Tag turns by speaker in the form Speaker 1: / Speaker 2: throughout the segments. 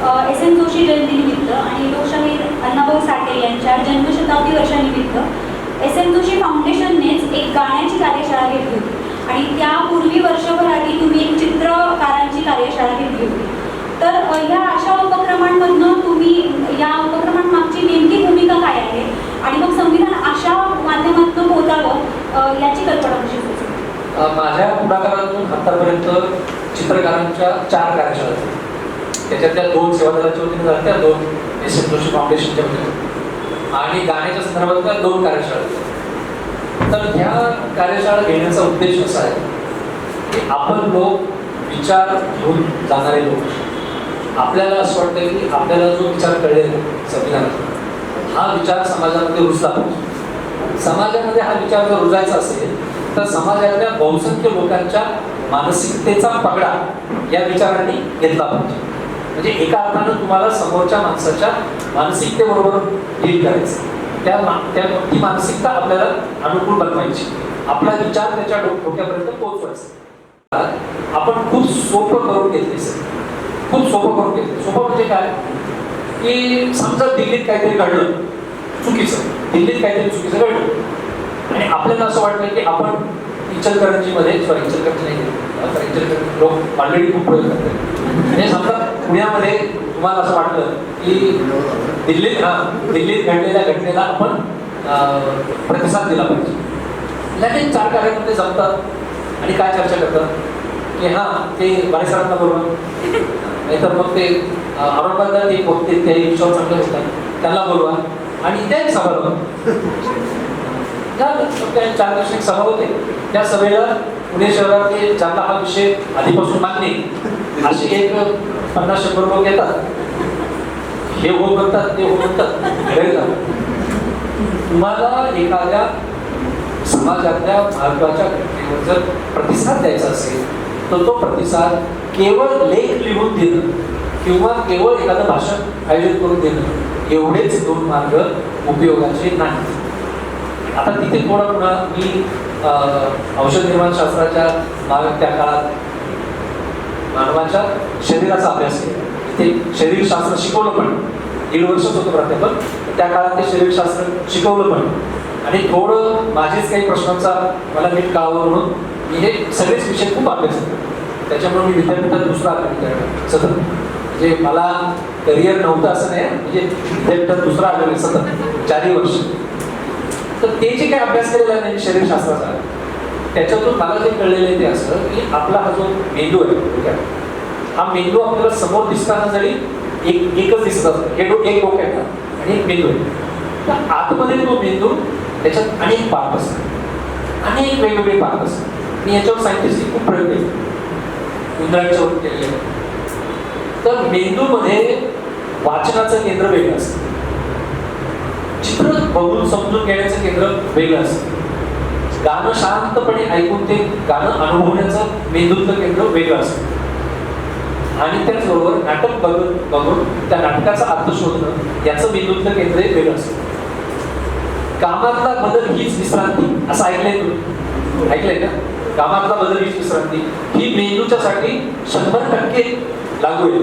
Speaker 1: S N Joshi जयंतीनिमित्त आणि लोकशाहीर अण्णाभाऊ साठे यांच्या जन्मशताब्दी वर्षानिमित्त एस एन जोशी फाउंडेशननेच एक गाण्याची कार्यशाळा घेतली होती आणि त्यापूर्वी वर्षभर आधी तुम्ही एक चित्रकारांची कार्यशाळा घेतली होती. तर ह्या अशा उपक्रमांमधनं तुम्ही या उपक्रमांमागची नेमकी भूमिका काय आहे आणि मग संविधान अशा माध्यमातून पोहोचावं याची कल्पना कशी होती?
Speaker 2: माझ्या पुढाकारातून आतापर्यंत चित्रकारांच्या 4 कार्यशाळा झाल्या. त्याच्यातल्या 2 सेवादलाच्या वतीने झाल्या, 2 एस एन जोशी फाउंडेशनच्या वतीने आणि गाण्याच्या संदर्भातल्या 2 कार्यशाळा झाल्या. तर ह्या कार्यशाळा घेण्याचा उद्देश असा आहे की आपण लोक विचार घेऊन जाणारे लोक, आपल्याला असं वाटतं की आपल्याला जो विचार कळेल संविधानात हा विचार समाजामध्ये रुजला पाहिजे. समाजामध्ये हा विचार जर रुजायचा असेल तर समाजातल्या बहुसंख्य लोकांच्या मानसिकतेचा पगडा या विचारांनी घेतला पाहिजे. म्हणजे एका अर्थानं तुम्हाला समोरच्या माणसाच्या मानसिकतेबरोबर डील करायचं, ती मानसिकता आपल्याला अनुकूल बनवायची, आपला विचार त्याच्या डोक्यापर्यंत पोहोचवायचा. आपण खूप सोपं करून घेतले सर, खूप सोपं करून घेतले. सोपं म्हणजे काय की समजा दिल्लीत काहीतरी घडलं चुकीचं, दिल्लीत काहीतरी चुकीचं घडलं आणि आपल्याला असं वाटलं की आपण इचलकरंजीमध्ये लोक ऑलरेडी खूप प्रयोग करतात. म्हणजे समजा पुण्यामध्ये तुम्हाला असं वाटलं की दिल्लीत घडलेल्या घटनेला आपण प्रतिसाद दिला पाहिजे. लगेच 4 कार्यामध्ये जमतात आणि काय चर्चा करतात की ते बाळेसरांना बोलवा, नाहीतर मग ते औरंगाबादला ते बोलते ते विषयावर चांगले होतात त्यांना बोलवा आणि त्या एक सभा होती. 4 दिवशी एक सभा होते. त्या सभेला पुणे शहरात ज्यांना हा विषय आधीपासून मान्य असे एक 50-100 लोक येतात. हे हो म्हणतात, ते हो म्हणतात. तुम्हाला एखाद्या समाजातल्या महत्वाच्या घटनेवर जर प्रतिसाद द्यायचा असेल तर तो प्रतिसाद केवळ लेख लिहून देणं किंवा केवळ एखादं भाषण आयोजित करून देणं एवढेच 2 मार्ग उपयोगाचे नाही. आता तिथे थोडं पुन्हा मी औषध निर्माण शास्त्राच्या त्या काळात मानवाच्या शरीराचा अभ्यास केला. तिथे शरीरशास्त्र शिकवलं पण 1.5 वर्षच होतं प्राध्यापक. त्या काळात ते शरीरशास्त्र शिकवलं पण आणि थोडं माझेच काही प्रश्नांचा मला नीट कळावं म्हणून मी हे सगळेच विषय खूप अभ्यास केले. त्याच्यामुळे मी विद्यापीठात दुसरा अभ्यास सतत, म्हणजे मला करिअर नव्हतं असं नाही, म्हणजे विद्यापीठात दुसरा अभ्यास सतत 4 वर्ष. तर ते जे काही अभ्यास केलेला नाही शरीरशास्त्राचा, त्याच्यातून मला जे कळलेलं आहे ते असं की आपला हा जो मेंदू आहे, हा मेंदू आपल्याला समोर दिसताना जरी एकच दिसत असतं, हे एक डोकं आहे आणि एक मेंदू आहे. तर आतमध्ये तो मेंदू त्याच्यात अनेक पार्ट असतात, अनेक वेगवेगळे पार्ट असतात. मी याच्यावर सायंटिस्टची खूप प्रयोग केले, उंदरांच्या वर केलेले. तर मेंदूमध्ये वाचनाचं केंद्र वेगळं असतं, चित्र बघून समजून घेण्याचं केंद्र वेगळं असतं, गाणं शांतपणे ऐकून ते गाणं अनुभवण्याचं मेंदूतलं केंद्र वेगळं असतं आणि त्याचबरोबर नाटक बघून त्या नाटकाचा अर्थ शोधणं याचं मेंदूतलं केंद्र वेगळं असतं. कामातला बदल हीच विश्रांती असं ऐकलंय तुम्ही? ऐकलंय का? कामातला बदल हीच विश्रांती ही मेंदूच्यासाठी 100% लागू आहे.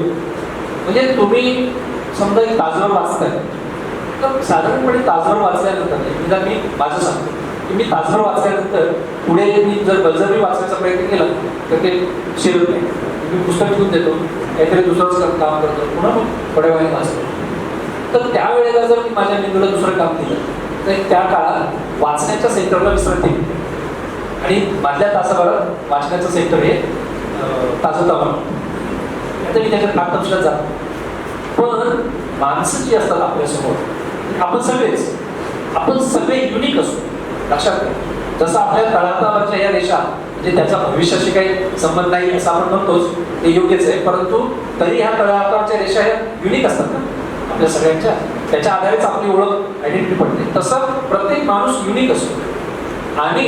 Speaker 2: म्हणजे तुम्ही समजा एक तासभर वाचताय तर साधारणपणे तासभर वाचल्यानंतर मी माझं सांगतो की मी तासभर वाचल्यानंतर पुढे मी जर बळजबरी वाचण्याचा प्रयत्न केला तर ते शिरत नाही. मी पुस्तक घेऊन देतो, काहीतरी दुसरंच काम करतो, पुन्हा मग थोड्या वेळाने वाचतो. तर त्यावेळेला जर मी माझ्या मेंदूला दुसरं काम दिलं तर त्या काळात वाचण्याच्या सेंटरला विश्रांती आणि मधल्या तासाभरात वाचण्याचं सेंटर हे ताजंतवानं. आता मी त्याच्यात फार तपशिलात जातो. पण माणसं जी असतात आपल्यासमोर, आपण सगळे युनिक असतो. लक्षात घ्या, जसं आपल्या तळागावरच्या या रेषा म्हणजे त्याचा भविष्याशी काही संबंध नाही असं आपण म्हणतोच, ते योग्यच आहे, परंतु तरी ह्या तळागावरच्या रेषा ह्या युनिक असतात ना आपल्या सगळ्यांच्या, त्याच्या आधारेच आपली ओळख आयडेंटिटी पडते. तसं प्रत्येक माणूस युनिक असतो आणि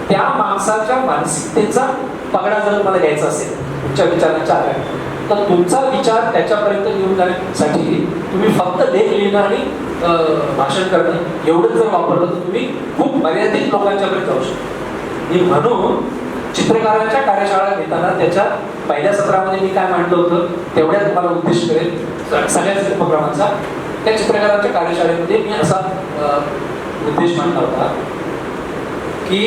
Speaker 2: त्या माणसाच्या मानसिकतेचा पगडा जर तुम्हाला घ्यायचा असेल तुमच्या विचारांच्या आधारे तर तुमचा विचार त्याच्यापर्यंत घेऊन जाण्यासाठी तुम्ही फक्त लेख लिहिणं आणि भाषण करणं एवढंच जर वापरलं तर तुम्ही खूप मर्यादित लोकांच्यापर्यंत जाऊ शकता. मी म्हणून चित्रकारांच्या कार्यशाळा घेताना त्याच्या पहिल्या सत्रामध्ये मी काय मांडलं होतं तेवढ्या तुम्हाला उद्देश करेल सगळ्याच उपक्रमांचा. त्या चित्रकारांच्या कार्यशाळेमध्ये मी असा उद्देश मांडला होता की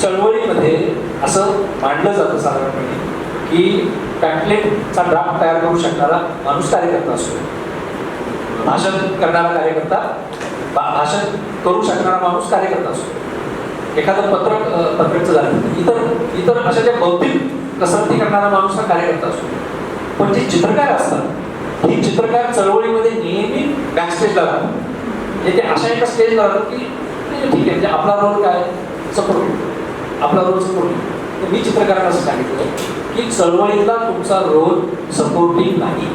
Speaker 2: चळवळीमध्ये असं मांडलं जातं साधारणपणे की पॅम्पलेटचा ड्राफ्ट तयार करू शकणारा माणूस कार्यकर्ता असतो, भाषण करणारा कार्यकर्ता भाषण करू शकणारा माणूस कार्यकर्ता असतो, एखादं पत्रकचं झालं इतर अशा ज्या बौद्धिक कसरती करणारा माणूस हा कार्यकर्ता असतो. पण जे चित्रकार असतात ही चित्रकार चळवळीमध्ये नेहमी बॅकस्टेजला राहतात. म्हणजे ते अशा एका स्टेजला राहतात की ठीक आहे म्हणजे आपला रोल काय सपोर्ट, आपला रोल सपोर्ट. तर मी चित्रकारांना असं सांगितलं की चळवळीतला तुमचा रोल सपोर्टिंग नाही,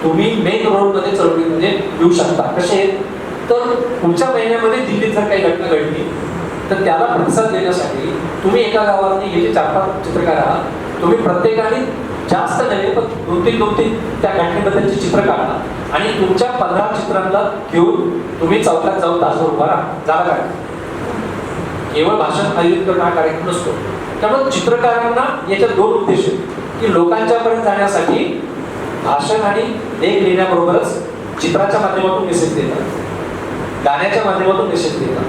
Speaker 2: तुम्ही मेन रोलमध्ये चळवळीमध्ये येऊ शकता. कसे तर पुढच्या महिन्यामध्ये दिल्लीत जर काही घटना घडली तर त्याला प्रतिसाद देण्यासाठी तुम्ही एका गावातनी हे जे 4-5 चित्रकार आहात तुम्ही प्रत्येकाने जास्त नव्हे पण 2-3 त्या घटनेबद्दलची चित्र काढा आणि तुमच्या 15 चित्रांना घेऊन तुम्ही चौकात जाऊन तासभर उभा राहा. झाला काय? केवळ भाषण आयोजित करणं हा कार्यक्रम नसतो. त्यामुळे चित्रकारांना याच्यात 2 उद्देश आहेत की लोकांच्या पर्यंत जाण्यासाठी भाषण आणि लेख लिहिण्याबरोबरच चित्राच्या माध्यमातून मेसेज देतात, गाण्याच्या माध्यमातून मेसेज देतात,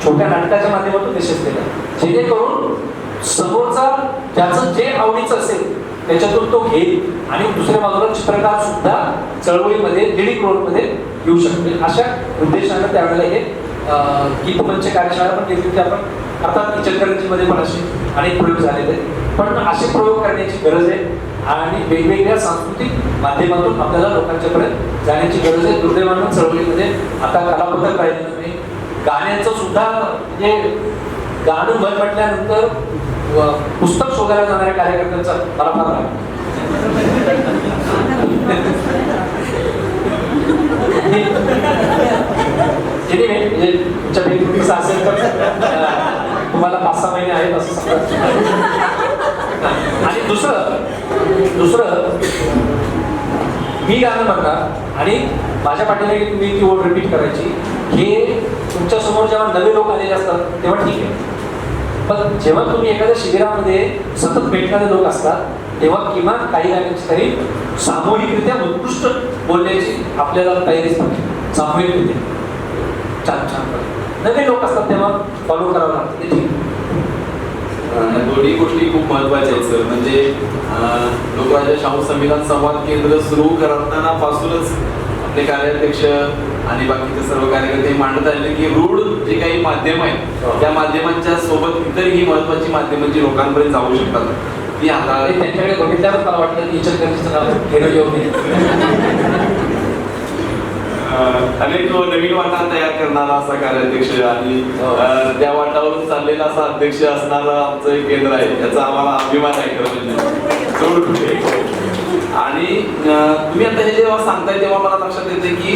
Speaker 2: छोट्या नाटकाच्या माध्यमातून मेसेज देतात, जेणेकरून समोरचा ज्याचं जे आवडीचं असेल त्याच्यातून तो घेईल आणि दुसऱ्या बाजूला चित्रकार सुद्धा चळवळीमध्ये लीडिंग रोलमध्ये येऊ शकतील. अशा उद्देशानं त्यावेळेला हे गीतमंच कार्यशाळा पण घेतली होती आपण. अर्थात इचलकरंजीमध्ये पण असे अनेक प्रयोग झालेले आहेत, पण असे प्रयोग करण्याची गरज आहे आणि वेगवेगळ्या सांस्कृतिक माध्यमातून आपल्याला लोकांच्यापर्यंत जाण्याची गरज आहे. दुर्दैवानं चळवळीमध्ये आता कलापथक राहिलेलं नाही. गाण्याचं सुद्धा म्हणजे गाणं मन म्हटल्यानंतर पुस्तक शोधायला जाणाऱ्या कार्यकर्त्यांचा मला फार राग. म्हणजे तुमच्या असेल तर तुम्हाला 5-6 महिने आहेत असं समजा. आणि दुसरं मी गाणं म्हणणार आणि माझ्या पाठीमागे तुम्ही ती ओळ रिपीट करायची. हे तुमच्या समोर जेव्हा नवे लोक आलेले असतात तेव्हा ठीक आहे, पण जेव्हा तुम्ही एखाद्या शिबिरामध्ये सतत भेटणारे लोक असतात तेव्हा किमान काही गाण्यांची तरी सामूहिकरित्या उत्कृष्ट बोलण्याची आपल्याला तयारीच पाहिजे. सामूहिकरित्या छान नवे लोक असतात तेव्हा फॉलो करावं लागतं ते ठीक.
Speaker 3: दोन्ही गोष्टी खूप महत्वाच्या आहेत सर. म्हणजे लोकराजा शाहू संविधान संवाद केंद्र सुरू करताना पासूनच आपले कार्याध्यक्ष आणि बाकीचे सर्व कार्यकर्ते मांडत आले की रूढ जे काही माध्यम आहेत त्या माध्यमांच्या सोबत इतरही महत्वाची माध्यमं जी लोकांपर्यंत जाऊ शकतात ती आता
Speaker 2: त्यांच्याकडे बघितल्यावर मला वाटलं की इचलकरंजीचं नाव घेणं योग्य.
Speaker 3: अनेक नवीन वाटा तयार करणारा असा कार्याध्यक्ष आणि त्या वाटावरून चाललेला असा अध्यक्ष असणारा आमचं एक केंद्र आहे, याचा आम्हाला अभिमान आहे खरं म्हणजे. आणि तुम्ही आता हे जेव्हा सांगताय तेव्हा मला लक्षात येते की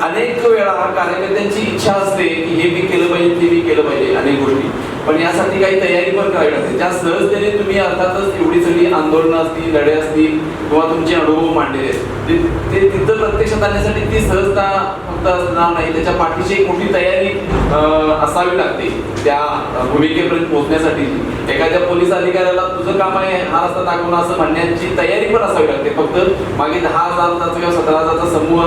Speaker 3: अनेक वेळा कार्यकर्त्यांची इच्छा असते की हे मी केलं पाहिजे ते मी केलं पाहिजे अनेक गोष्टी, पण यासाठी काही तयारी पण करावी लागते. ज्या सहजतेने तुम्ही अर्थातच एवढी सगळी आंदोलनं असतील, लढे असतील किंवा तुमचे अनुभव मांडलेले ते तिथं प्रत्यक्षात आणण्यासाठी ती सहजता फक्त असणार नाही, त्याच्या पाठीची एक मोठी तयारी असावी लागते त्या भूमिकेपर्यंत पोहोचण्यासाठी. एखाद्या पोलीस अधिकाऱ्याला तुझं काम आहे हा रस्ता दाखवणं असं म्हणण्याची तयारी पण असावी लागते. फक्त मागे 10,000चा किंवा 17,000चा समूह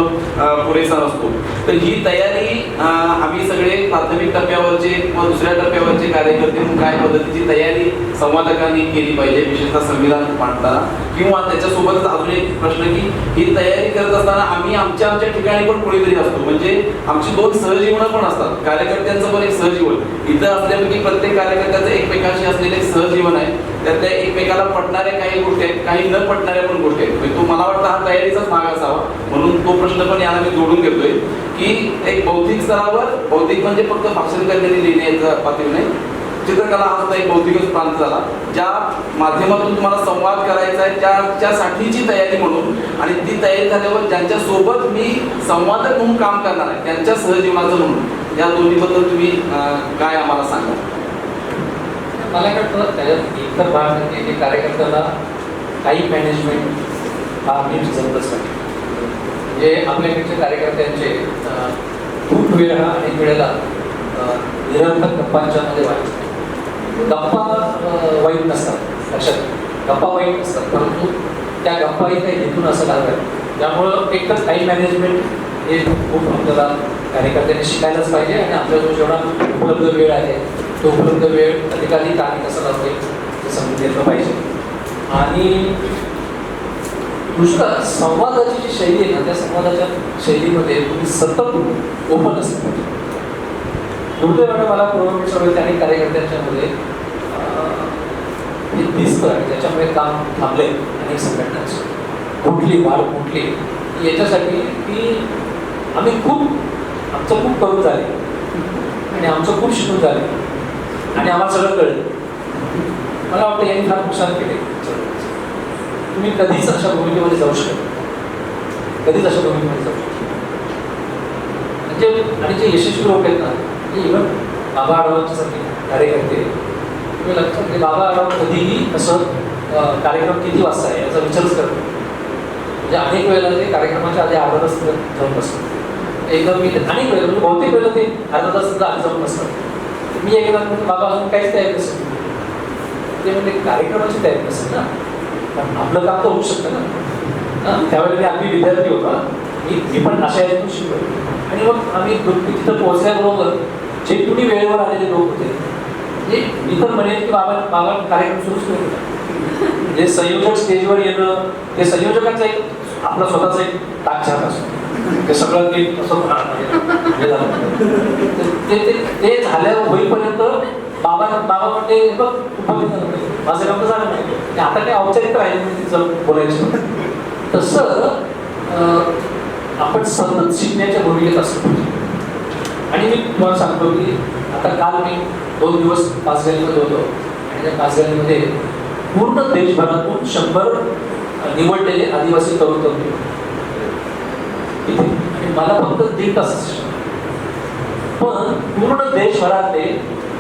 Speaker 3: पुरेसा नसतो. तर ही तयारी आम्ही सगळे प्राथमिक टप्प्यावरचे किंवा दुसऱ्या टप्प्यावरचे कार्यकर्ते काय पद्धतीची तयारी संवादकांनी केली पाहिजे, विशेषतः संविधान मांडताना. किंवा त्याच्यासोबतच अजून एक प्रश्न की ही तयारी करत असताना आम्ही आमच्या ठिकाणी पण कोणीतरी असतो. म्हणजे आमची 2 सहजीवनं पण असतात. कार्यकर्त्यांचं पण एक सहजीवन इथं असल्यापैकी प्रत्येक कार्यकर्त्याचं एकमेकांशी असलेलं एक सहजीवन आहे. त्यातल्या एकमेकाला पटणाऱ्या काही गोष्टी आहेत, काही न पटणाऱ्या पण गोष्टी आहेत. म्हणजे तो मला वाटतं हा तयारीचाच भाग असावा, म्हणून तो प्रश्न पण याला मी जोडून घेतोय की एक बौद्धिक स्तरावर, बौद्धिक म्हणजे फक्त भाषण करण्याने लिहिण्याचा पातळी नाही, चित्रकला हा सुद्धा एक बौद्धिकच प्रांत झाला ज्या माध्यमातून तुम्हाला संवाद करायचा आहे त्यासाठीची तयारी म्हणून. आणि ती तयारी झाल्यावर ज्यांच्या सोबत मी संवादक म्हणून काम करणार आहे त्यांच्या सहजीवनाचं म्हणून या दोन्हीबद्दल तुम्ही काय आम्हाला सांगा.
Speaker 2: मला वाटतं त्याच्यात इतर भाग म्हणजे कार्यकर्त्याला काही मॅनेजमेंट हा नीट जमतच नाही. म्हणजे आपल्याकडच्या कार्यकर्त्यांचे खूप वेळ हा अनेक वेळेला निरर्थक गप्पांच्या मध्ये व्हायचा. गप्पा वाईट नसतात, लक्षात घ्या. गप्पा वाईट नसतात, परंतु त्या गप्पाही काही हेतून असं लागतात. त्यामुळं एकतर टाईम मॅनेजमेंट हे खूप आपल्याला कार्यकर्त्यांनी शिकायलाच पाहिजे आणि आपल्याजवळ जेवढा उपलब्ध वेळ आहे तो उपलब्ध वेळ अधिकाधिक आणि कसं लावते हे समजून घेतलं पाहिजे. आणि दुसरं, संवादाची जी शैली आहे ना, त्या संवादाच्या शैलीमध्ये तुम्ही सतत ओपन असतं पाहिजे. दुर्दैवाने मला पूर्वपीठ आणि कार्यकर्त्यांच्यामध्ये हे दिसतं आणि त्याच्यामुळे काम थांबले अनेक संघटनांचं. कुठली वाढ कुठली याच्यासाठी की आमचं खूप करून झाले आणि आमचं खूप शिकून झाले आणि आम्हाला सगळं कळलं. मला वाटतं यांनी फार नुकसान केले. तुम्ही कधीच अशा भूमिकेमध्ये जाऊ शकत, कधीच अशा भूमिकेमध्ये जाऊ शकत म्हणजे. आणि जे यशस्वी लोक आहेत ना, म्हणजे इव्हन बाबा आढावांचे सारखे कार्यकर्ते, तुम्ही लक्षात घे, बाबा आढाव कधीही असं कार्यक्रम किती वाजता आहे याचा विचारच करतो. म्हणजे अनेक वेळेला ते कार्यक्रमाच्या आधी अर्धा तास जाऊन बसतात. एकदम मी अनेक वेळेला म्हणजे बहुतेक वेळेला ते अर्धा तास सुद्धा आधी जाऊन बसतात. मी एकदा बाबा अजून काहीच तयारी नसेल, ते म्हणजे कार्यक्रमाची तयारी नसेल ना, पण आपलं काम तर होऊ शकतं ना. त्यावेळेला आम्ही विद्यार्थी होतो, मी पण अशा यातून शिकलो. आणि मग आम्ही तिथं पोहोचल्याबरोबर जे तुम्ही वेळेवर आलेले लोक होते, म्हणजे मी तर म्हणेन की बाबा कार्यक्रम सुरूच केला होता. म्हणजे संयोजक स्टेजवर येणं, ते संयोजकांचा एक आपला स्वतःचा एक टाकछाप असतो. ते सगळं ते असं ते झाल्यावर होईपर्यंत बाबा म्हणजे बघ माझं काम तर झालं नाही, आता काही औपचारिक राहिले नाही तिचं बोलायचं. तसं आपण सतत शिकण्याच्या भूमिकेत असतो. आणि मी तुम्हाला सांगतो की आता काल मी 2 दिवस पाचगणीमध्ये होतो आणि त्या पाचगणीमध्ये पूर्ण देशभरातून 100 निवडलेले आदिवासी तरुण तरुणी तिथे, आणि मला फक्त 1.5 तास. पण पूर्ण देशभरातले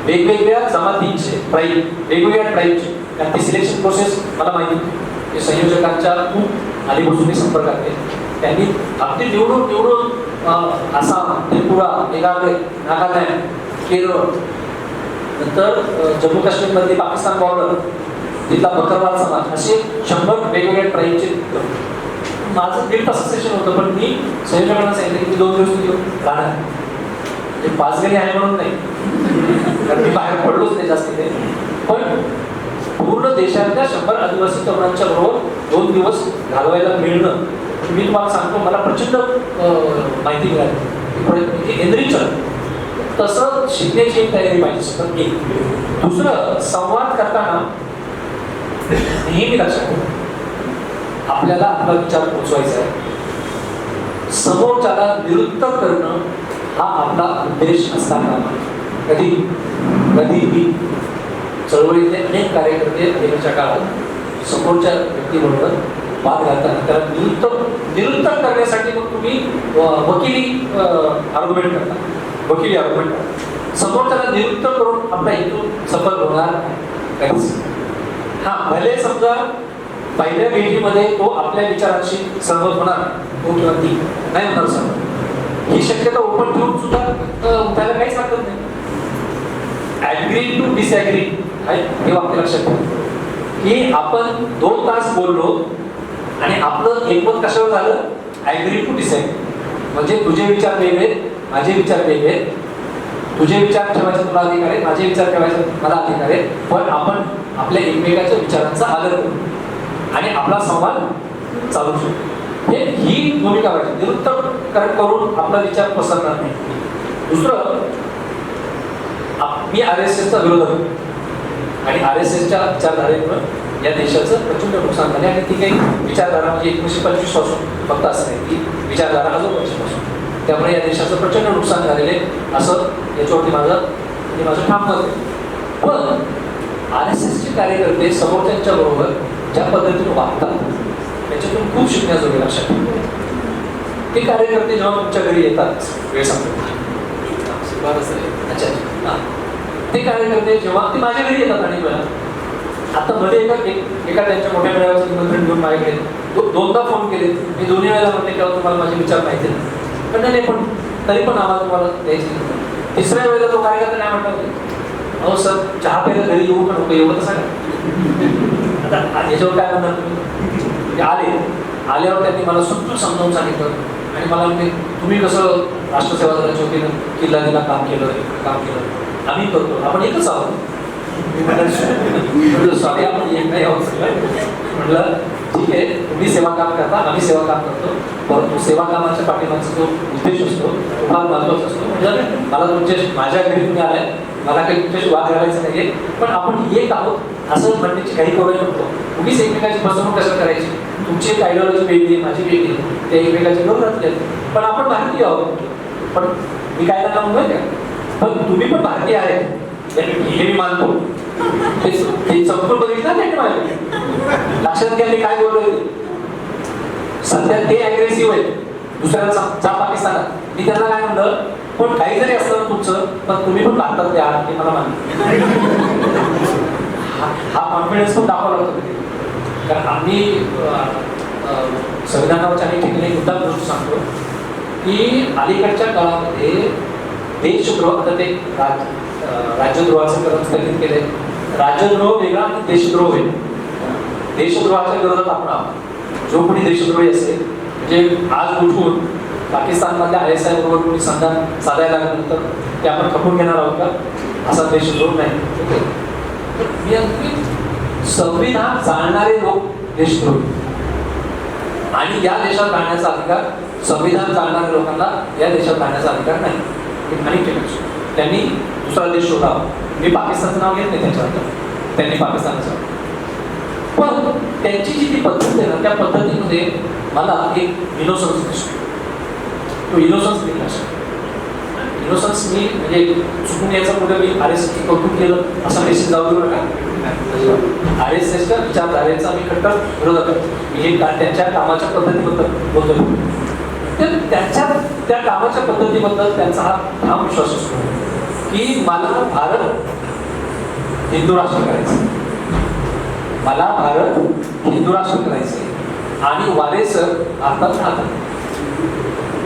Speaker 2: वेगवेगळ्या जमातींचे वेगवेगळ्या ट्राईबचे, कारण ती सिलेक्शन प्रोसेस मला माहिती, संयोजकांच्या खूप आधीपासून संपर्कात आहे. त्यांनी अगदी निवडून आसाम, त्रिपुरा, मेघालय, नागालँड, केरळ, नंतर जम्मू काश्मीरमधली पाकिस्तान बॉर्डर, तिथला बकरवाल समाज, असे 100 वेगवेगळ्या ट्राईबचे. माझं 1.5 तास सेशन होतं, पण मी संयोजकांना सांगितलं की मी 2 दिवस घेऊन राहणार. म्हणजे पाचगणी आहे म्हणून नाही, कारण मी बाहेर पडलोच नाही जास्त तिथे. पण पूर्ण देशातल्या 100 आदिवासी तरुणांच्या बरोबर 2 दिवस घालवायला मिळणं, मी तुम्हाला सांगतो मला प्रचंड माहिती मिळाली, एनरिचर. तसं शिकण्याची एक तयारी पाहिजे सतत. एक दुसरं, संवाद करताना नेहमी लक्षात ठेवा, आपल्याला आपला विचार पोचवायचा आहे. समोरच्याला निरुत्तर करणं हा आपला उद्देश असताना कधीही चळवळीतले अनेक कार्यकर्ते अलीकडच्या काळात समोरच्या व्यक्तीबरोबर वाद घालताना त्याला निरुत्तर करण्यासाठी मग तुम्ही वकिली आर्ग्युमेंट करता. समोरच्याला निरुत्तर करून आपला हेतू सफल होणार नाही. हा, भले समजा पहिल्या भेटीमध्ये तो आपल्या विचारांशी सहमत होणार, तो किंवा ती नाही होणार सहमत, ही शक्यता ओपन ठेवून सुद्धा त्याला काहीच हरकत नाही. ऍग्री टू डिसऍग्री हे वाक्य लक्षात ठेवा की आपण 2 तास बोललो आणि आपलं एकमत कशावर झालं, ऍग्री टू डिसऍग्री. म्हणजे तुझे विचार वेगळे, माझे विचार वेगळे, तुझे विचार ठेवायचा तुला अधिकार आहे, माझे विचार ठेवायचा मला अधिकार आहे, पण आपण आपल्या एकमेकाच्या विचारांचा आदर करू आणि आपला संवाद चालू शकतो. ही भूमिका पाहिजे. निरुत्तर करून आपला विचार पसरणार नाही. दुसरं, मी RSSचा विरोधक आणि RSSच्या विचारधारेमुळे या देशाचं प्रचंड नुकसान झाले. आणि ती काही विचारधारा म्हणजे 1925 पासून फक्त असं नाही, ती विचारधारा 1925 पासून, त्यामुळे या देशाचं प्रचंड नुकसान झालेले असं याच्यावरती माझं ठाम मत आहे. पण RSSचे कार्यकर्ते समोरच्यांच्या बरोबर ज्या पद्धतीने वागतात त्याच्यातून खूप शिकण्याजोगे. लक्षात ते कार्यकर्ते जेव्हा तुमच्या घरी येतात, वेळ सांगतो अच्छा हां, ते कार्यकर्ते जेव्हा ते माझ्या घरी येतात आणि वेळा आता मध्ये एका त्यांच्या मोठ्या मेळाव्याचं निमंत्रण घेऊन माझ्याकडे 2दा फोन केले. मी 2 वेळेला म्हटले की तुम्हाला माझे विचार माहिती नाही, पण नाही, पण तरी पण आम्हाला तुम्हाला द्यायचे. 3ऱ्या वेळेला तो कार्यकर्ता काय म्हणतात, अहो सर चहा प्यायला घरी येऊ का नको एवढं तर सांगा. आता याच्यावर काय म्हणणार तुम्ही? ते आल्यावर त्यांनी मला समजून समजावून सांगितलं आणि मला म्हणजे तुम्ही कसं राष्ट्रसेवा दलाच्या वतीनं किल्ला दिला काम केलं आम्ही करतो, आपण एकच आहोत. मी म्हटलं स्वामी आपण एक नाही आहोत सगळं. म्हटलं ठीक आहे, तुम्ही सेवा काम करता, आम्ही सेवा काम करतो, परंतु सेवा कामाच्या पाठीमागचा जो उद्देश असतो तो फार महत्वाचा असतो. म्हणजे मला माझ्या घरी तुम्ही आलाय, मला काही तुमच्याशी वाद घालायचा नाहीये, पण आपण एक आहोत असं म्हणण्याची काही गरज नव्हतो. तुम्हीच एकमेकाची फसवणूक कसं करायची, तुमची एक आयडिओलॉजी वेगळी आहे, माझी वेगळी आहे, ते एकमेकाची विरोधात आहेत, पण आपण भारतीय आहोत. पण मी काय त्यांना म्हणतोय का, पण तुम्ही पण भारतीय आहेत हे मी मानतो. ते संपूर्ण बघितलं नाही माझ्या लक्षात घ्या मी काय बोलतोय. सध्या ते अग्रेसिव्ह आहेत दुसऱ्याला जा पाकिस्तानात. मी त्यांना काय म्हणलं, पण काही जरी असलं तुमचं, पण तुम्ही पण भारतातले आहात हे मला मान्य. हा कॉन्फिडन्स पण दाखवला होता. कारण आम्ही संविधानावरच्या अनेक ठिकाणी मुद्दा गोष्ट सांगतो की अलीकडच्या काळामध्ये देशद्रोह, आता ते राज्यद्रोहाचं कलम स्थगित केले. राज्यद्रोह वेगळा आणि देशद्रोह वेगळा. देशद्रोहाच्या विरोधात आपण आहोत. जो कोणी देशद्रोही असेल, म्हणजे आज उठून पाकिस्तानमधल्या ISI बरोबर कोणी संधान साधायला लागल्यानंतर ते आपण खपून घेणार आहोत का? असा देशद्रोह नाही. मी अगदी संविधान जाणणारे लोक देशद्रोही आणि या देशात राहण्याचा अधिकार संविधान जाणणाऱ्या लोकांना या देशात राहण्याचा अधिकार नाही. अनेक ठिकाणी त्यांनी दुसरा देश शोधावा. मी पाकिस्तानचं नाव घेत नाही त्याच्यानंतर, त्यांनी पाकिस्तानचं, पण त्यांची जी ती पद्धत आहे ना त्या पद्धतीमध्ये मला एक इनोसन्स दिसतो. तो इनोसन्स दिला इनोसन्स मी म्हणजे चुकून याचा पुढे मी RSS कौतुक केलं असा मेसेज जाऊ देऊ नका. RSSच्या विचारधारेचा मी कट्टर विरोधक आहे. मी हे त्यांच्या कामाच्या पद्धतीबद्दल बोलतो. तर त्यांच्या त्या कामाच्या पद्धतीबद्दल त्यांचा हा ठाम विश्वास असतो की मला भारत हिंदू राष्ट्र करायचं, मला भारत हिंदू राष्ट्र करायचे आणि वारेसर भारतात राहतात.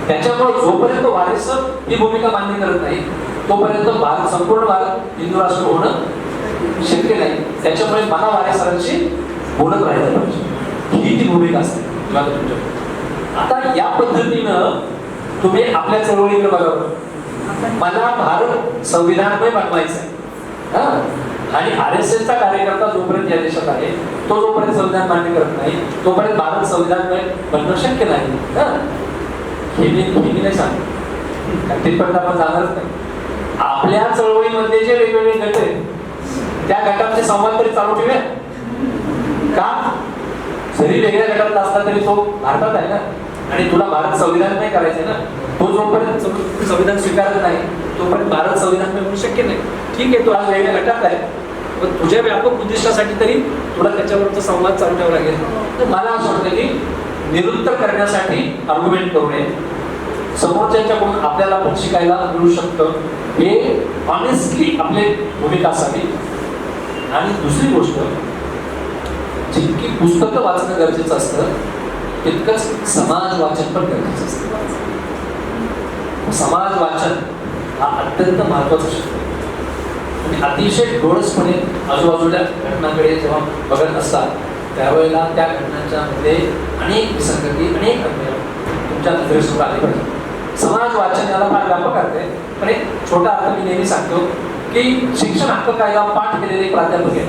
Speaker 2: त्याच्यामुळे जोपर्यंत वारेसर ही भूमिका मान्य करत नाही तोपर्यंत भारत संपूर्ण भारत हिंदू राष्ट्र होणं शक्य नाही. त्याच्यामुळे मला वारेसरांशी बोलत राहायला पाहिजे, ही ती भूमिका असते. आता या पद्धतीनं तुम्ही आपल्या चळवळीकडे बघावं. मला भारत संविधानमय बनवायचा आहे आणि RSSचा कार्यकर्ता जोपर्यंत या देशात आहे तो जोपर्यंत संविधान मान्य करत नाही तोपर्यंत भारत संविधानमय बनणं शक्य नाही. हे मी नाही सांगत, तिथपर्यंत आपण जाणारच नाही. आपल्या चळवळीमध्ये जे वेगवेगळे गट आहेत त्या गटांचे संवाद तरी चालू ठेवूया का? जरी वेगळ्या गटातला असला तरी तो भारतात आहे ना, आणि तुला भारत संविधान नाही करायचंय ना. तो जोपर्यंत संविधान स्वीकारत नाही तोपर्यंत भारत संविधान होणं शक्य नाही. ठीक आहे, तू आज वेगळ्या गटात आहे, पण तुझ्या व्यापक उद्दिष्टासाठी तरी तुला त्याच्यावरचा संवाद चालू ठेवावा लागेल. तर मला असं वाटतं की निरुत्तर करण्यासाठी आर्ग्युमेंट करू नये. समोरच्याकडून आपल्याला पण शिकायला मिळू शकतं, हे ऑनेस्टली आपली भूमिका असावी. आणि दुसरी गोष्ट, जितकी पुस्तकं वाचणं गरजेचं असतं तितकंच समाज वाचन पण गरजेचं असतं. समाज वाचन हा अत्यंत महत्वाचा शब्द आहे. तुम्ही अतिशय डोळसपणे आजूबाजूच्या घटनांकडे जेव्हा बघत असतात त्यावेळेला त्या घटनांच्या मध्ये अनेक विसंगती, अनेक अन्याय तुमच्या नजरेसमोर आले पाहिजे. समाज वाचन याला फार व्यापक अर्थ आहे, पण एक छोटा अर्थ मी नेहमी सांगतो की शिक्षण हक्क कायदा पाठ केलेले एक प्राध्यापक आहे,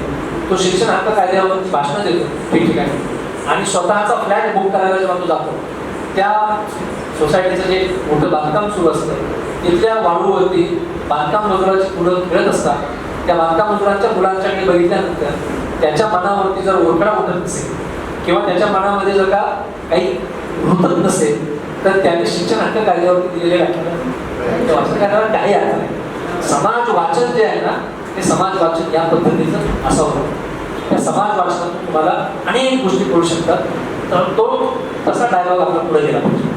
Speaker 2: तो शिक्षण हक्क कायद्यावर भाषण देतो ठिकठिकाणी आणि स्वतःचा फ्लॅट बुक करायला जेव्हा तो जातो त्या सोसायटीचं जे मोठं बांधकाम सुरू असतं तिथल्या वाळूवरती बांधकाम मजुराची मुलं खेळत असतात. त्या बांधकाम मजुरांच्या मुलांच्याकडे बघितल्यानंतर त्याच्या मनावरती जर ओरखडा उठत नसेल किंवा त्याच्या मनामध्ये जर का काही रुतत नसेल तर त्याने शिक्षण हक्क कायद्यावरती दिलेले व्याख्यान वाचन करण्याला काही अर्थ नाही. समाज वाचन जे आहे ना ते समाज वाचन या पद्धतीचं असावं. त्या समाज वाचनातून तुम्हाला अनेक गोष्टी करू शकतात. तर तो तसा डायलॉग आपला पुढे गेला पाहिजे.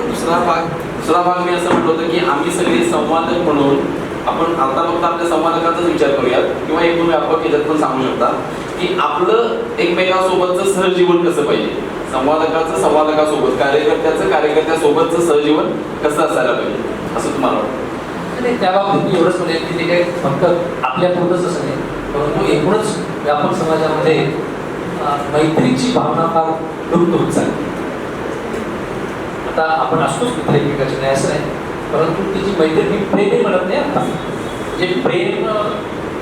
Speaker 3: दुसरा भाग मी असं म्हटलं होतं की आम्ही सगळे संवादक म्हणून आपण आता फक्त आपल्या संवादकाचाच विचार करूयात किंवा एक दोन व्यापक याच्यात पण सांगू शकता की आपलं एकमेकांसोबतचं सहजीवन कसं पाहिजे, संवादकाचं संवादकासोबत, कार्यकर्त्याचं कार्यकर्त्यासोबतचं सहजीवन कसं असायला पाहिजे असं तुम्हाला वाटतं?
Speaker 2: आणि त्या बाबतीत मी एवढंच म्हणेन की ते काही फक्त आपल्या पुरतंच असं नाही, परंतु एकूणच व्यापक समाजामध्ये मैत्रीची भावना फार लुप्त होत चालली. आता आपण असतोच मित्र एकमेकाचे, नाही असं नाही, परंतु ती जी मैत्री मी प्रेमही म्हणत नाही. आता जे प्रेम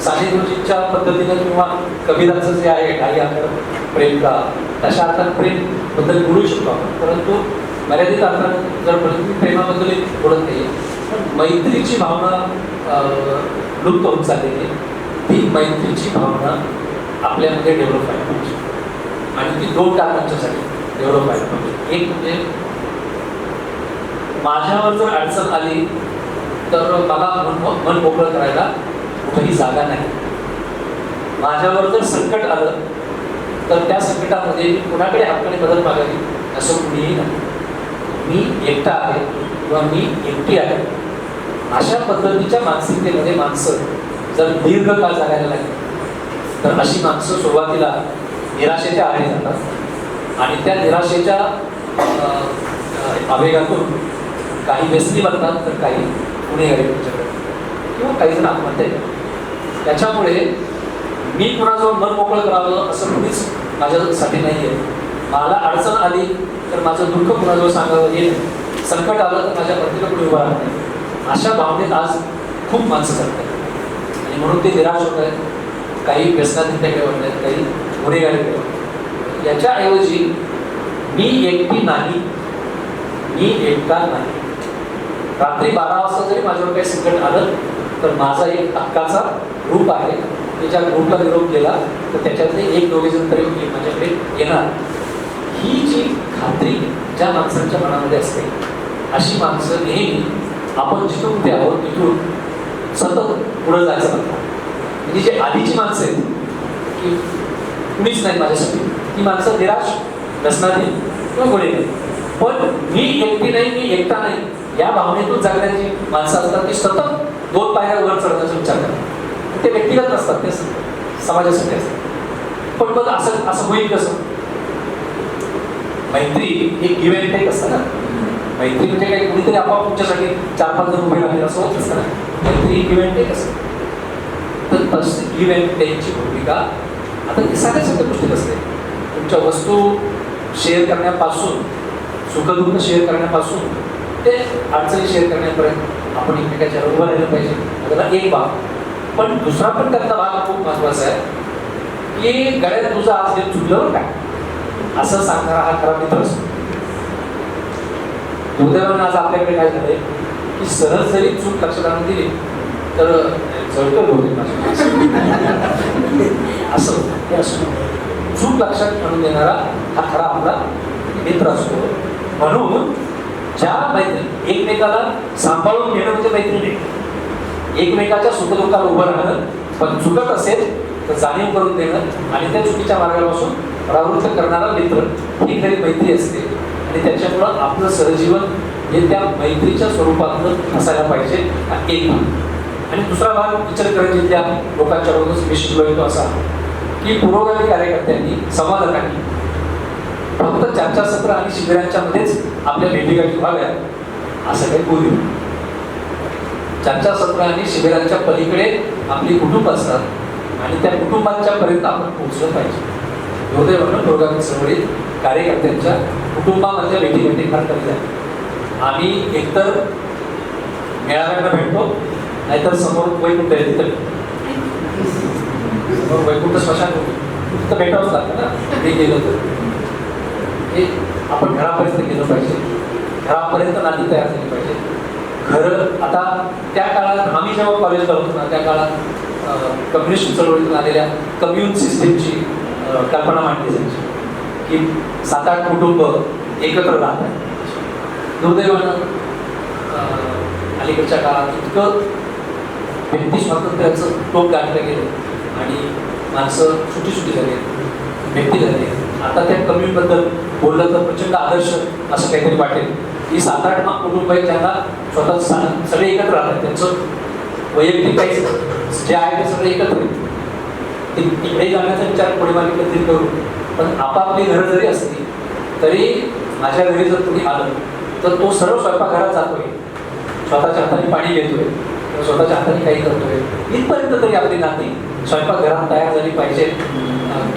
Speaker 2: साने गुरुजींच्या पद्धतीनं किंवा कबीराचं जे आहे काही अर्थात प्रेम का तशा अर्थात प्रेम बद्दल बोलू शकतो आपण, परंतु मर्यादित अर्थात जर प्रेमाबद्दल बोलत नाही. पण मैत्रीची भावना लुप्त होत चाललेली आहे. ती मैत्रीची भावना आपल्यामध्ये डेव्हलप व्हायला पाहिजे आणि ती 2 कारणांच्यासाठी डेव्हलप व्हायला पाहिजे. एक म्हणजे माझ्यावर जर अडचण आली तर मला मन मोकळं करायला कुठेही जागा नाही. माझ्यावर जर संकट आलं तर त्या संकटामध्ये मी कुणाकडे हाताने मदत मागावी असं कुणीही नाही. मी एकटा आहे किंवा मी एकटी आहे अशा पद्धतीच्या मानसिकतेमध्ये माणसं जर दीर्घकाळ जगायला लागली तर अशी माणसं सुरुवातीला निराशेच्या आहारी जातात आणि त्या निराशेच्या आवेगातून काही व्यसनी बनतात तर काही गुन्हेगारी किंवा काही जण आत्महत्या करतात. त्याच्यामुळे मी कुणाजवळ मन मोकळं करावं असं कुणीच माझ्यासाठी नाही आहे. मला अडचण आली तर माझं दुःख कुणाजवळ सांगावं हे नाही. संकट आलं तर माझ्या पत्नीला कुणी उभा राहत नाही. अशा भावनेत आज खूप माणसं जगतात आणि म्हणून ते निराश होत आहेत. काही व्यसनाधीनतेकडे वळत आहेत, काही गुन्हेगारीकडे वळत आहेत. याच्याऐवजी मी एकटी नाही, मी एकटा नाही. रात्री 12 वाजता जरी माझ्यावर काही संकट आलं तर माझा एक हक्काचा ग्रुप आहे की ज्या ग्रुपला निरोप केला तर त्याच्यातले 1-2 जण तरी माझ्याकडे येणार. ही जी खात्री ज्या माणसांच्या मनामध्ये असते अशी माणसं नेहमी आपण जिथून ते आहोत तिथून सतत पुढे जायचं म्हणतात. म्हणजे जे आधीची माणसं आहेत की कुणीच नाही माझ्यासाठी, ती माणसं निराश नसणारी किंवा गुन्हेगारी. पण मी एकटी नाही, मी एकटा नाही या भावनेतून जगण्याची माणसं असतात ती सतत 2 पायऱ्या वर चढण्याचा विचार करतात. ते व्यक्तिगत नसतात, ते समाजासाठी असतात. पण मग असं होईल कसं? मैत्री ही गिव्ह अँड टेक असतं ना. मैत्री म्हणजे काही कुणीतरी आपोआप तुमच्यासाठी 4-5 जण उभे राहिले असं होत असतं ना. मैत्री ही गिव्ह अँड टेक असते. तर तशी गिव्ह अँड टेकची भूमिका आता ती सगळ्या सगळ्या गोष्टीत असते. तुमच्या वस्तू शेअर करण्यापासून, सुखदुःख शेअर करण्यापासून ते अडचणी शेअर करण्यापर्यंत आपण एकमेकाच्या उभं राहिलं पाहिजे. त्याला एक भाग. पण दुसरा पण त्यातला भाग खूप महत्वाचा आहे की गळ्यात तुझं आज हे चुकलं काय असं सांगणारा हा खरा मित्र असतो. दुर्दैवानं आज आपल्याकडे काय झालंय की सहज जरी चूक लक्षात आणून दिली तर जळकर होते असं हे असं चूक लक्षात आणून देणारा हा खरा आपला मित्र असतो. म्हणून ज्या मैत्री एकमेकाला सांभाळून घेणं म्हणजे मैत्री नाही. एकमेकाच्या सुखदुःखाला उभं राहणं, पण चुकत असेल तर जाणीव करून देणं आणि त्या चुकीच्या मार्गापासून प्रवृत्त करणारा मित्र ही खरी मैत्री असते. आणि त्याच्यामुळं आपलं सहजीवन हे त्या मैत्रीच्या स्वरूपातलं असायला पाहिजे हा एक भाग. आणि दुसरा भाग इचलकरंजीतल्या लोकांच्याकडूनच मी शिकलो येतो असा की पुरोगामी कार्यकर्त्यांनी, संवादकांनी फक्त चर्चासत्र आणि शिबिरांच्या मध्येच आपल्या भेटीगाठी व्हाव्या असं काही बोलू. चर्चासत्र आणि शिबिरांच्या पलीकडे आपली कुटुंब असतात आणि त्या कुटुंबांच्या पर्यंत आपण पोहोचलं पाहिजे. दुर्दैवानं पुरोगामी चळवळीत कार्यकर्त्यांच्या कुटुंबामधल्या भेटीगाठी फार कमी झाल्या. आम्ही एकतर मेळाव्यांना भेटतो, नाहीतर समोर वैकुंठ आहे तिथं समोर वैकुंठ स्मशान तिथं भेटावंच लागतं ना. ते गेलं तर हे आपण घरापर्यंत गेलं पाहिजे. घरापर्यंत नाती तयार झाली पाहिजे. घरं आता त्या काळात आम्ही जेव्हा कॉलेजला होतो ना त्या काळात कम्युनिस्ट चळवळीतून आलेल्या कम्युन सिस्टीमची कल्पना मांडली जायची की 7-8 कुटुंब एकत्र राहतात. दुर्दैवानं अलीकडच्या काळात इतकं व्यक्ती स्वातंत्र्याचं टोक गाठलं गेलं आणि माणसं सुटी झाली, व्यक्ती झाली. आता त्या कम्युनिटीबद्दल बोललं तर प्रचंड आदर्श असं काहीतरी वाटेल की 7-8 कुटुंब आहेत ज्यांना स्वतः सगळे एकत्र राहतात. त्यांचं वैयक्तिक काही जे आहे ते सगळे एकत्र तिकडे जाण्याचा विचार पुढे मागे कधी करू. पण आपापली घरं जरी असली तरी माझ्या घरी जर तुम्ही आलं तर तो सर्व स्वयंपाकघरात जातोय, स्वतःच्या हाताने पाणी घेतोय, किंवा स्वतःच्या हाताने काही करतोय, इथपर्यंत तरी आपली नाती स्वयंपाकघरात तयार झाली पाहिजे.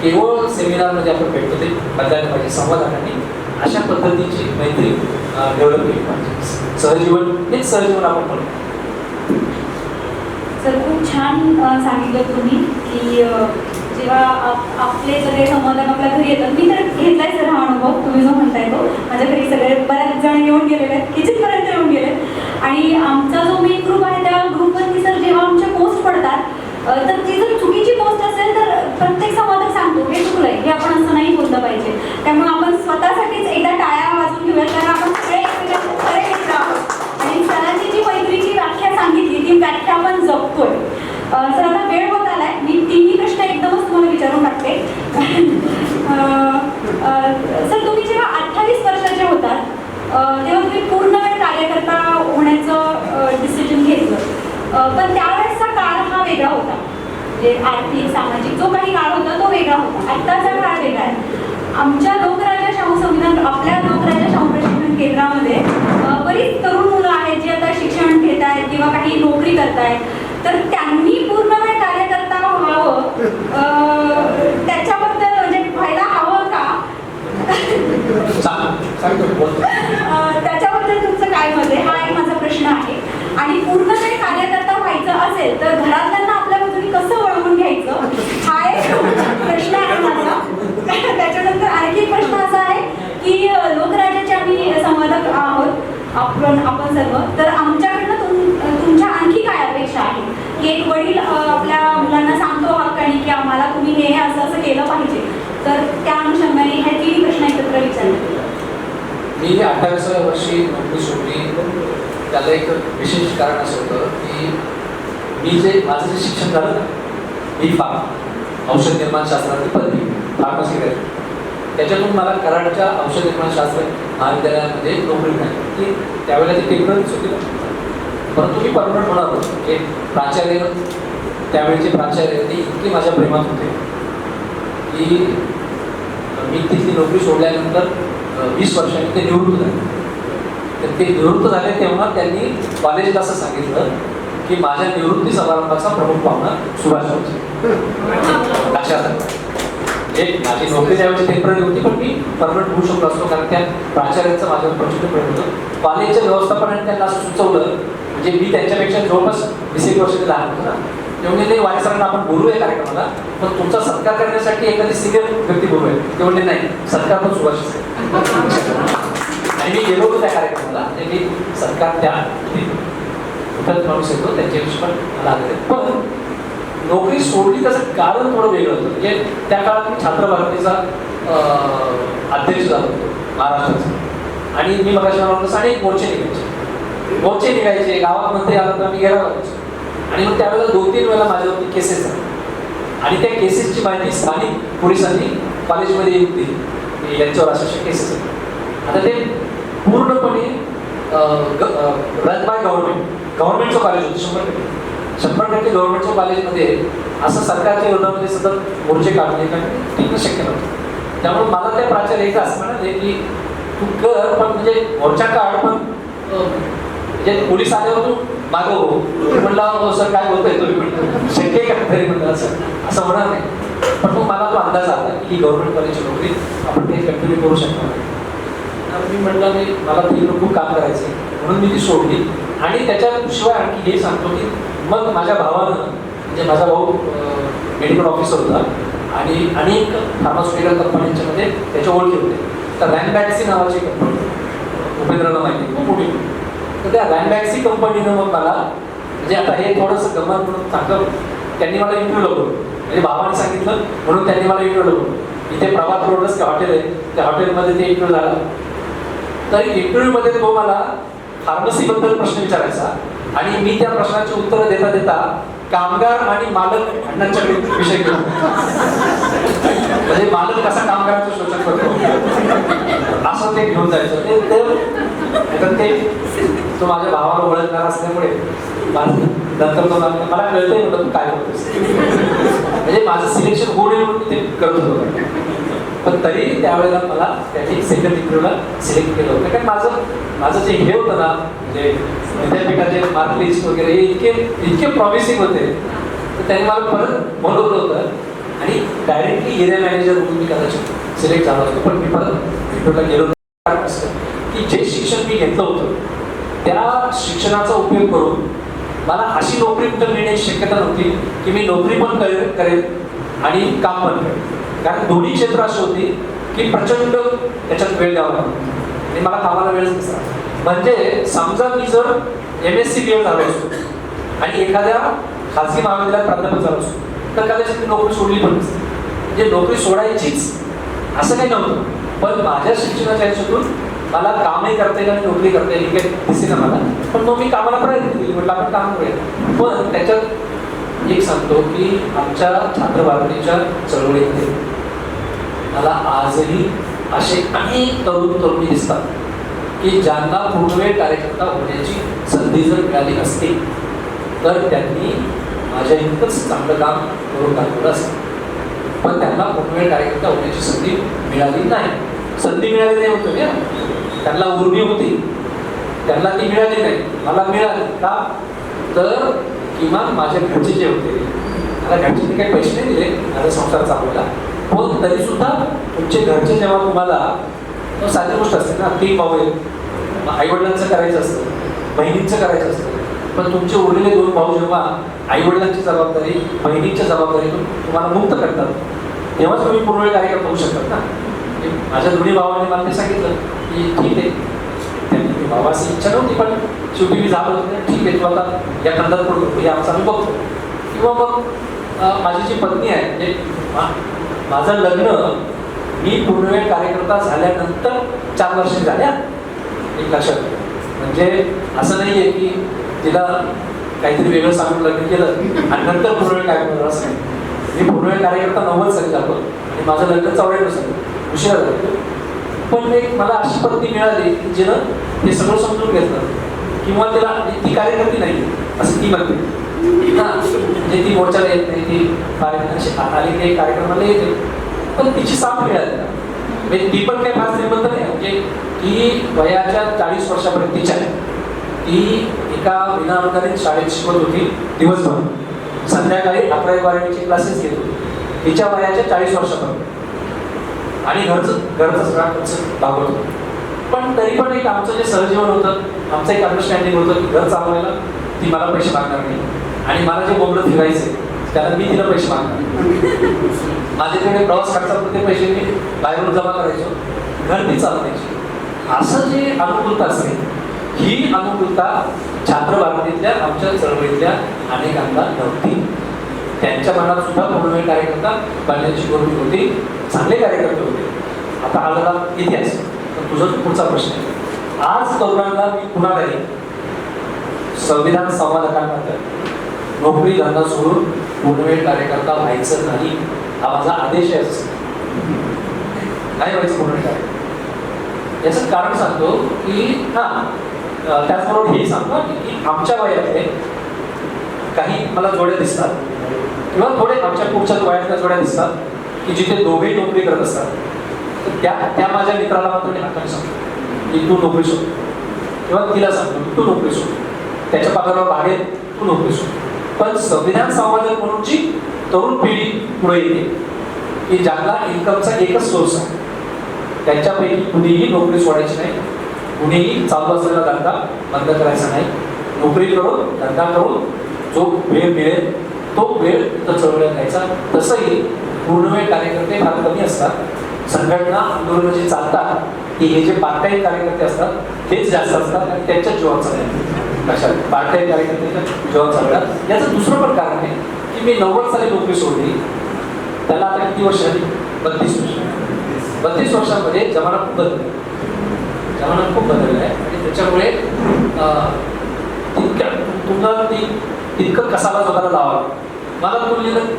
Speaker 2: केवळ सेमिनारमध्ये आपण भेटतो ते बदलायला पाहिजे, संवादाने अशा पद्धतीची मैत्री डेव्हलप केली पाहिजे. सहजीवन हेच सहजीवन आपण म्हणतो.
Speaker 1: सर खूप छान सांगितलं तुम्ही की जेव्हा आपले सगळे समाधान आपल्या घरी येतात. मी तर घेतलाय सर हा अनुभव तुम्ही जो म्हणताय तो. माझ्या घरी सगळे बऱ्याच जण येऊन गेलेले आहेत, किचनपर्यंत येऊन गेले. आणि आमचा जो मेन ग्रुप आहे त्या ग्रुपवरती सर जेव्हा आमच्या पोस्ट पडतात तर ती जर चुकीची पोस्ट असेल तर प्रत्येक समाजात सांगतो हे चुकलंय, हे आपण असं नाही बोललं पाहिजे. त्यामुळे आपण स्वतःसाठीच एकदा टाळ्या वाजून घेऊया, कारण आपण सगळे एकमेकांचे खरे मित्र आहोत. आणि सरांची जी मैत्रीची व्याख्या सांगितली ती व्याख्या आपण जपतोय. सर आता वेळ होत आलाय, मी तिन्ही प्रश्न एकदमच तुम्हाला विचारून टाकते. सर तुम्ही जेव्हा 28 वर्षाचे होतात तेव्हा तुम्ही पूर्ण वेळ कार्यकर्ता होण्याचं डिसिजन घेतलं. पण त्यावेळेसचा काळ हा वेगळा होता, म्हणजे आर्थिक सामाजिक जो काही काळ होता तो वेगळा होता. आत्ताचा काळ वेगळा आहे. आमच्या लोकराजा शाहू संविधान आपल्या लोकराजा शाहू प्रशिक्षण केंद्रामध्ये बरीच तरुण मुलं आहेत जे आता शिक्षण घेत आहेत किंवा काही नोकरी करत आहेत. तर त्यांनी पूर्ण वेळ कार्यकर्ता व्हावं त्याच्याबद्दल म्हणजे व्हायला हवं का त्याच्याबद्दल तुमचं काय मत आहे, हा एक माझा प्रश्न आहे. आणि पूर्ण वेळ कार्यकर्ता व्हायचं असेल तर घरातल्यांना आपल्या बाजूने कसं वळवून घ्यायचं हा एक प्रश्न आहे माझा. त्याच्यानंतर आणखी एक प्रश्न असा आहे की लोकराजाचे आम्ही संवादक आहोत आपण सर्व. तर आमच्याकडनं तुमच्या आणखी काय अपेक्षा आहे की एक वडील आपल्या मुलांना सांगतो हक्काने की आम्हाला तुम्ही हे असं असं केलं पाहिजे. तर त्या अनुषंगाने हे तिन्ही प्रश्न एकत्र विचारले.
Speaker 2: मी 28व्या वर्षी नोकरी सोडली. त्याला एक विशेष कारण असं होतं की माझं जे शिक्षण झालं ना, B.Pharm औषध निर्माण शास्त्राची पदवी फार्मसी ग्रॅज्युएट, त्याच्यातून मला कराडच्या औषध निर्माण शास्त्र महाविद्यालयामध्ये नोकरी मिळाली. की त्यावेळेला ती टेम्पररीच होती, परंतु मी परमनंट होणार होतो. की प्राचार्य त्यावेळेचे प्राचार्य ते इतके माझ्या प्रेमात होते की मी तिथली नोकरी सोडल्यानंतर 20 वर्षांनी ते निवृत्त झाले. तर ते निवृत्त झाले तेव्हा त्यांनी कॉलेजला असं सांगितलं की माझ्या निवृत्ती समारंभाचा प्रमुख पाहुणा सुभाष होते. लक्षात एक माझी नोकरी त्यावेळी टेम्पररी होती, पण मी परमनंट होऊ शकलो असतो कारण त्या प्राचार्यांचं माझ्यावर प्रचंड प्रेम होतं. कॉलेजच्या व्यवस्थापनाने त्यांना असं सुचवलं, म्हणजे मी त्यांच्यापेक्षा जवळपास 20 वर्ष लहान होतो ना, तेव्हा ते वाणी सरांना आपण बोलूया कार्यक्रमाला, पण तुमचा सत्कार करण्यासाठी एखादी सिनियर व्यक्ती बोलूया. ते म्हणले नाही, सत्कार पण सुभाष. आणि मी गेलो होतो त्या कार्यक्रमाला. त्यांनी सत्कार त्या माणूस येतो त्यांच्याविषयी पण मला आले. पण नोकरी सोडली त्याचं कारण थोडं वेगळं होतं. म्हणजे त्या काळात मी छात्र भारतीचा अध्यक्ष झालो होतो महाराष्ट्राचा. आणि मी मगाशी म्हणतो अनेक मोर्चे निघायचे गावात मंत्री आला तर मी गेला करायचो. आणि मग त्यावेळेला 2-3 वेळेला माझ्यावरती केसेस झाले आणि त्या केसेसची माहिती स्थानिक पोलिसांनी कॉलेजमध्ये येऊन दिली. यांच्यावर अशा केसेस आहेत. आता ते पूर्णपणे रन बाय गव्हर्नमेंटचं कॉलेज होतं. 100% गव्हर्नमेंटच्या कॉलेजमध्ये असं सरकारच्या विरोधामध्ये सतत मोर्चे काढणे टिकणं शक्य नव्हतं. त्यामुळे मला त्या प्राचार्य एकदा असं म्हणाले की तू कर, पण म्हणजे मोर्चा काढ, पण म्हणजे पोलीस आल्यावर तू मागं हो. म्हणलं सर काय बोलतोय तुम्ही, म्हणतो शक्य का तरी म्हणलं असं होणार नाही. पण मग मला तो अंदाज आला की ही गव्हर्नमेंट कॉलेजची नोकरी आपण काही कंटिन्यू करू शकणार नाही. मी म्हटलं मी मला ती खूप काम करायचं म्हणून मी ती सोडली. आणि त्याच्याशिवाय आणखी हे सांगतो की मग माझ्या भावानं, म्हणजे माझा भाऊ मेडिकल ऑफिसर होता आणि अनेक फार्मास्युटिकल कंपन्यांच्यामध्ये त्याच्या ओळखी होते. तर रॅनबॅक्सी नावाची कंपनी उपेंद्रला माहिती खूप मोठी. तर त्या रॅनबॅक्सी कंपनीनं मग मला, म्हणजे आता हे थोडंसं गंमत म्हणून सांगतो, त्यांनी मला इंटरव्ह्यू लावलं. म्हणजे भावाने सांगितलं म्हणून त्यांनी मला इंटरव्ह्यू लावलं. इथे प्रभात रोडच ते हॉटेल आहे, त्या हॉटेलमध्ये ते इंटरव्ह्यू झाला. तर इंटरव्ह्यूमध्ये तो मला फार्मसीबद्दल प्रश्न विचारायचा आणि मी त्या प्रश्नाची उत्तरं देता देता कामगार आणि मालक भांडणांच्या विषय घेतो. म्हणजे मालक कसा कामगारांचं शोषण करतो असं ते घेऊन जायचं. ते तो माझ्या भावाला ओळखणार असल्यामुळे नंतर तो मला कळतंय म्हणतो तू काय करतोस. म्हणजे माझं सिलेक्शन होऊ नये म्हणून ते करत होतो. पण तरी त्यावेळेला मला त्यांनी सेकंड इंटरव्ह्यूला सिलेक्ट केलं होतं. कारण माझं जे हे होतं ना, म्हणजे विद्यापीठाचे मार्क लिस्ट वगैरे हे इतके प्रॉमिसिंग होते, तर त्यांनी मला परत बोलवलं होतं आणि डायरेक्टली एरिया मॅनेजर म्हणून मी कदाचित सिलेक्ट झालो होतो. पण मी परत इंटरव्ह्यूला गेलो कारण असं की जे शिक्षण मी घेतलं होतं त्या शिक्षणाचा उपयोग करून मला अशी नोकरी कुठं मिळण्याची शक्यता नव्हती की मी नोकरी पण करेल आणि काम पण करेल. कारण दोन्ही क्षेत्र अशी होती की प्रचंड त्याच्यात वेळ द्यावा लागतो आणि मला कामाला वेळच नसता. म्हणजे समजा मी जर MSc BA झालो असतो आणि एखाद्या खाजगी महाविद्यालयात प्राध्यापक झालो असतो तर कदाचित मी नोकरी सोडली पण नसते. म्हणजे नोकरी सोडायचीच असं काही नव्हतं. पण माझ्या शिक्षणाच्या ह्याच्यातून मला कामही करता येईल आणि नोकरी करता येईल काही दिसे ना मला. पण मग मी कामाला प्रयत्न केली, म्हटलं आपण काम करूया. पण त्याच्यात एक सांगतो की आमच्या छात्र भारतीच्या चळवळीमध्ये मला आजही असे अनेक तरुणी दिसतात की ज्यांना पूर्णवेळ कार्यकर्ता होण्याची संधी जर मिळाली असती तर त्यांनी माझ्या इतकंच चांगलं काम करून दाखवलं असतं. पण त्यांना पूर्णवेळ कार्यकर्ता होण्याची संधी मिळाली नाही. संधी मिळाली नाही होतं ना, त्यांना उर्मी होती, त्यांना ती मिळाली नाही. मला मिळाली का, तर किमान माझ्या घरचे जे होते, मला घरचे काही पैसे नाही दिले माझा संसार चालवायला, पण तरी सुद्धा तुमचे घरचे जेव्हा तुम्हाला साधी गोष्ट असते ना, 3 भाऊ आहेत, आईवडिलांचं करायचं असतं, बहिणींचं करायचं असतं. पण तुमचे उरलेले 2 भाऊ जेव्हा आईवडिलांची जबाबदारी बहिणींच्या जबाबदारीतून तुम्हाला मुक्त करतात तेव्हाच तुम्ही पूर्णवेळ कार्यक्रम होऊ शकतात ना. माझ्या दोन्ही भावांनी मला ते सांगितलं की ठीक आहे, त्यांनी भावाची इच्छा नव्हती पण शेवटी मी झालो होतो, ठीक आहे तू आता या खंडात पडतो हे आमचा आम्ही बघतो. किंवा मग माझी जी पत्नी आहे, म्हणजे माझं लग्न मी पूर्णवेळ कार्यकर्ता झाल्यानंतर 4 वर्ष झाल्या, एक लक्षात. म्हणजे असं नाही आहे की तिला काहीतरी वेगळं सांगून लग्न केलं आणि नंतर पूर्णवेळ कार्यकर्ता असं नाही. मी पूर्णवेळ कार्यकर्ता 90 साली झालो आणि माझं लग्न 94 साली उशिरा झालं. पण एक मला अशी पत्नी मिळाली की जिनं हे सगळं समजून घेतलं. किंवा तिला ती कार्यकर्ती नाही असं ती म्हणते ना, म्हणजे ती मोर्चाला येत नाही, ती आली काही कार्यक्रमाला येते, पण तिची साथ मिळाली. म्हणजे ती पण काही फार श्रीमंत नाही, म्हणजे ती वयाच्या 40 वर्षापर्यंत ती एका विनाअनुदानित शाळेत शिकवत होती दिवसभर, संध्याकाळी 11-12चे क्लासेस घेत होती तिच्या वयाच्या 40 वर्षापर्यंत आणि घरचं सगळा खर्च भागवत होतं. पण तरी पण एक आमचं जे सहजीवन होतं, आमचं एक अंडरस्टँडिंग होतं की घर चालवायला ती मला पैसे मागणार नाही आणि मला जे बोंबलं फिरायचे त्याला मी तिला पैसे मागणार. माझ्याकडे प्रवास खर्चापुरते पैसे मी बाहेरून जमा करायचो, घर ती चालवायची. असं जे अनुकूलता असते, ही अनुकूलता छात्र भारतीतल्या आमच्या चळवळीतल्या अनेकांना नव्हती. त्यांच्या मनात सुद्धा पूर्णवेळ कार्यकर्ता बनण्याची गरज होती, चांगले कार्यकर्ते होते. आता आलेला इतिहास, तर तुझा पुढचा प्रश्न आहे. आज तरुणांना मी पुन्हा काही संविधान संवादकांना नोकरी धंदा सोडून पूर्णवेळ कार्यकर्ता व्हायचं नाही, हा माझा आदेश आहे. नाही व्हायचं पूर्णवेळ कार्यकर्ता. याचं कारण सांगतो की त्याचबरोबर हेही सांगतो की आमच्या वयातले काही मला जोड्या दिसतात किंवा थोडे आमच्या पुढच्या वयातल्या जोड्या दिसतात की जिथे दोघेही नोकरी करत असतात. तर त्या माझ्या मित्राला मात्र मी हाताने सांगतो की तू नोकरी शोध, किंवा तिला सांगतो की तू नोकरी शोध, त्याच्या पगारावर भागेल तू नोकरी शोध. पण संविधान संवादक म्हणूनची तरुण पिढी पुढे येते की ज्यांना इन्कमचा एकच सोर्स आहे, त्यांच्यापैकी कुणीही नोकरी सोडायची नाही, कुणीही चालू असलेला धंदा बंद करायचा नाही. नोकरी करून धंदा करून जो वेळ मिळेल तो वेळ तिथं चळवळ्यात घ्यायचा. तसंही पूर्णवेळ कार्यकर्ते फार कमी असतात. संघटना आंदोलनं जे चालतात ते हे जे पार्ट टाईम कार्यकर्ते असतात तेच जास्त असतात आणि त्यांच्या जीवात चालतात. लक्षात, पार्ट टाईम कार्यकर्त्याच्या जीवात चालतात. याचं दुसरं पण कारण आहे की मी 90 साली नोकरी सोडली, त्याला आता किती वर्ष झाली? 32 वर्ष. 32 वर्षांमध्ये जमाना खूप बदलला आहे आणि त्याच्यामुळे तुम्हाला तितकं कसाला स्वतःला लावावं.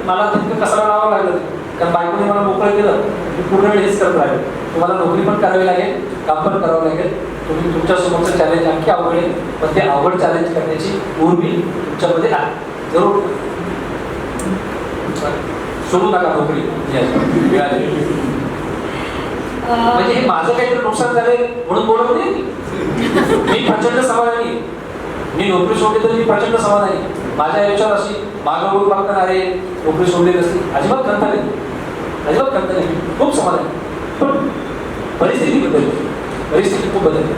Speaker 2: मला तितकं कसाला लावावं लागलं, कारण बायकोने मला मोकळं केलं, मी पूर्ण वेळ हेच करत राहिलो. तुम्हाला नोकरी पण करावी लागेल, काम पण करावं लागेल. तुम्ही तुमच्या समोरचं चॅलेंज आणखी अवघड आहे, पण ते अवघड चॅलेंज करण्याची उर्मी तुमच्यामध्ये आहे. जरूर सोडू नका नोकरी मिळाली. म्हणजे हे माझं काहीतरी नुकसान झालंय म्हणून बोलत नाही मी प्रचंड समाधानी आहे. मी नोकरी सोडली तर मी प्रचंड समाधानी आहे. माझ्या आयुष्यात अशी मागं बघताना अरे नोकरी सोडली नसती अजिबात खंत नाही, अजिबात खंत नाही, खूप समाधान. पण परिस्थिती बदलली, परिस्थिती खूप बदलली.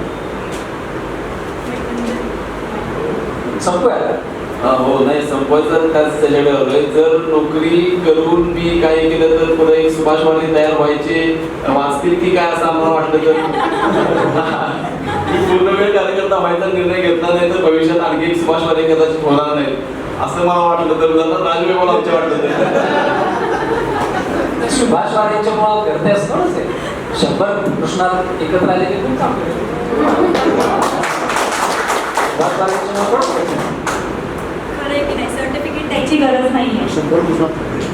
Speaker 2: संपूया
Speaker 3: हो नाही संपवायचं त्याच त्याच्याकडे होतोय. जर नोकरी करून मी काय केलं तर पुढे एक सुभाषवाणी तयार व्हायचे वाचतील की काय असं आम्हाला वाटलं तर पूर्ण वेळ कार्यकर्ता व्हायचा निर्णय घेतला नाही तर भविष्यात आणखी एक सुभाषवाणी कदाचित होणार नाही असं मला वाटलं तर जरा राजवे मला आमच्या वाटलं तर
Speaker 2: सुभाष वारेंच्यामुळं करते असतं ना ते 100 कृष्णात एकत्र आले की खूप काम सुभाष वारेंच्यामुळं कोण करते?
Speaker 1: खरं आहे की नाही, सर्टिफिकेट द्यायची गरज नाहीये.
Speaker 4: 100 कृष्णात पाहिजे.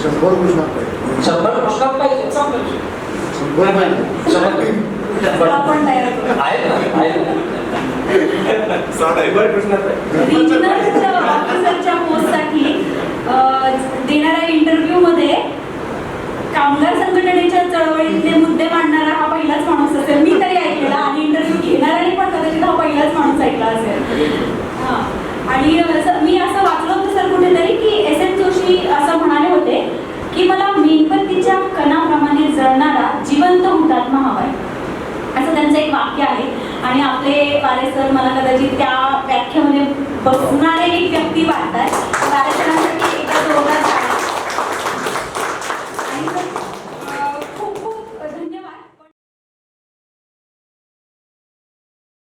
Speaker 4: 100 कृष्णात पाहिजे.
Speaker 2: 100 कृष्णात पाहिजे चांगलं विषय.
Speaker 4: 100 पाहिजे.
Speaker 2: 100
Speaker 1: आपण तयार करू.
Speaker 2: आहेत ना, आहेत ना.
Speaker 1: रिजनल ऑफिसरच्या पोस्टसाठी देणाऱ्या इंटरव्ह्यू मध्ये कामगार संघटनेच्या चळवळीतले मुद्दे मांडणारा हा पहिलाच माणूस असेल. मी तरी ऐकलेला आणि इंटरव्ह्यू घेणाऱ्याने पण कदाचित हा पहिलाच माणूस ऐकला असेल. हा आणि मी असं वाचलं होतं सर कुठेतरी की SM जोशी असं म्हणाले होते की मला मेणबत्तीच्या कणाप्रमाणे जळणारा जिवंत हुतात्मा हवाय, असं त्यांचं एक वाक्य आहे. आणि आपले वारे सर मला कदाचित त्या व्याख्येमध्ये बसणारे एक व्यक्ती वाटतात. वारे सरांसाठी एकदा जोरदार